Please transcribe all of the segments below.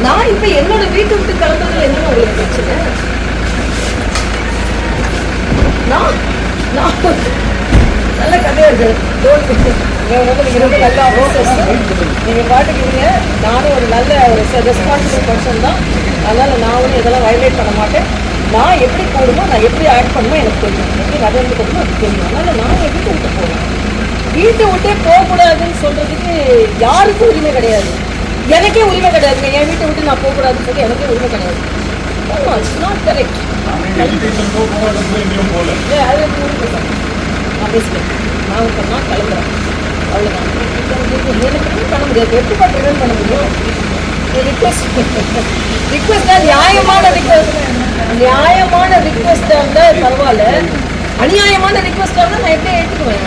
நான் இப்ப என்னோட வீட்டை விட்டு கிளம்புறதுல என்ன உங்களுக்கு பிரச்சனை? நான் நல்ல கதையா இருக்கு. நீங்க ரொம்ப நல்ல ஆஃபீஸர்ஸ். நீங்க பாட்டுக்கிறீங்க. நானும் ஒரு நல்ல ஒரு ரெஸ்பான்சிபிள் பர்சன் தான். அதனால நான் ஒன்றும் இதெல்லாம் வயலேட் பண்ண மாட்டேன். நான் எப்படி போடுமோ, நான் எப்படி ஆக்ட் பண்ணுமோ எனக்கு தெரியும். எப்படி நடந்து போகணுமோ எனக்கு தெரியும். அதனால நான் என் வீட்டை விட்டு போவேன். வீட்டை விட்டே போகக்கூடாதுன்னு சொல்றதுக்கு யாருக்கும் உரிமை கிடையாது. எனக்கே உரிமை கிடையாதுங்க. என் வீட்டை விட்டு நான் போகக்கூடாதுன்னு சொல்லி எனக்கே உரிமை கிடையாது. It's not correct. அது உரிமை சார். நான் பேசுகிறேன். நான் இப்போ நான் கிளம்புறேன். அவ்வளோதான். எனக்கு பண்ண முடியாது. எப்படி ப்ரிவென்ட் பண்ண முடியும்? ரிக்வெஸ்டாக நியாயமான ரிக்வெஸ்டாக இருந்தால் பரவாயில்ல. அநியாயமான ரிக்வெஸ்டாக இருந்தால் நான் எப்படி ஏற்றுக்குவேன்?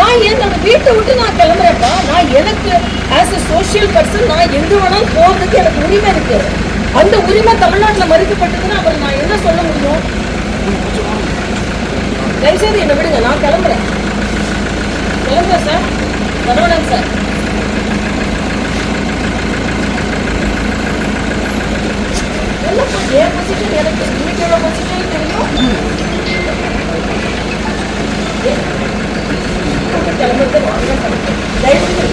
நான் என்னோட வீட்டை விட்டு நான் கிளம்புறேன்ப்பா. நான் எனக்கு ஆஸ் அ சோஷியல் பர்சன் நான் எங்கே வேணாலும் போகிறதுக்கு எனக்கு உரிமை இருக்கு. அந்த உரிமை தமிழ்நாட்டில் மறுக்கப்பட்டதுன்னா அப்புறம் நான் என்ன சொல்ல முடியும்? தயவுசெய்து என்னை விடுங்க. நான் கிளம்புறேன் சார். சரவணன் சார். என் பொசிஷன் எனக்கு இன்னைக்கு எவ்வளோ பொசிஷன் தெரியும். கிளம்புறது வாங்க தயவுசெய்து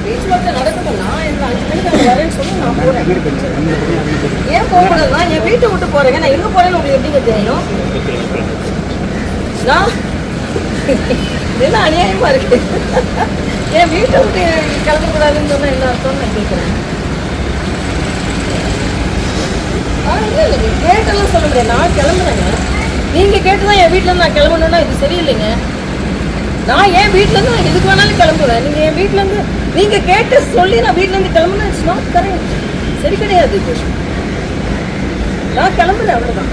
பேச்சுவார்த்தை நடக்கணும். நான் எனக்கு 5 மணிக்கு வரேன்னு சொல்லி நான் போறேன். ஏன் போகக்கூடாதுன்னா என் வீட்டை விட்டு போறேங்க. நான் எங்க போறேன்னு உங்களுக்கு எப்படிங்க தெரியும்? நான் என்ன அநியாயமா இருக்கு. என் வீட்டை விட்டு கிளம்பக்கூடாதுன்னு சொன்னா என்ன அர்த்தம்னு நான் கேட்குறேன். இல்லை கேட்டெல்லாம் சொல்ல முடியாது. நான் கிளம்புறேங்க. நீங்க கேட்டுதான் என் வீட்டுல இருந்து நான் கிளம்பணும்னா இது சரியில்லைங்க. நான் என் வீட்டுல இருந்து நான் எதுக்கு வேணாலும் கிளம்புவேன். நீங்க என் வீட்டுல இருந்து நீங்க கேட்டு சொல்லி நான் வீட்டுல இருந்து கிளம்புனா இட்ஸ் நாட் கரெக்ட். சரி கிடையாது. இது நான் கிளம்புறேன். அவ்வளவுதான்.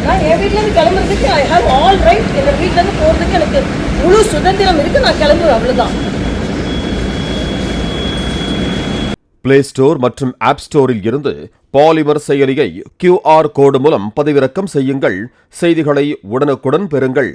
நான் என் வீட்டுல இருந்து கிளம்புறதுக்கு ஐ ஹாவ் ஆல் ரைட். என் வீட்டுல இருந்து போறதுக்கு எனக்கு முழு சுதந்திரம் இருக்கு. நான் கிளம்புவேன். அவ்வளவுதான். பிளே ஸ்டோர் மற்றும் ஆப் ஸ்டோரில் இருந்து பாலிமர் செயலியை QR கோடு மூலம் பதிவிறக்கம் செய்யுங்கள். செய்திகளை உடனுக்குடன் பெறுங்கள்.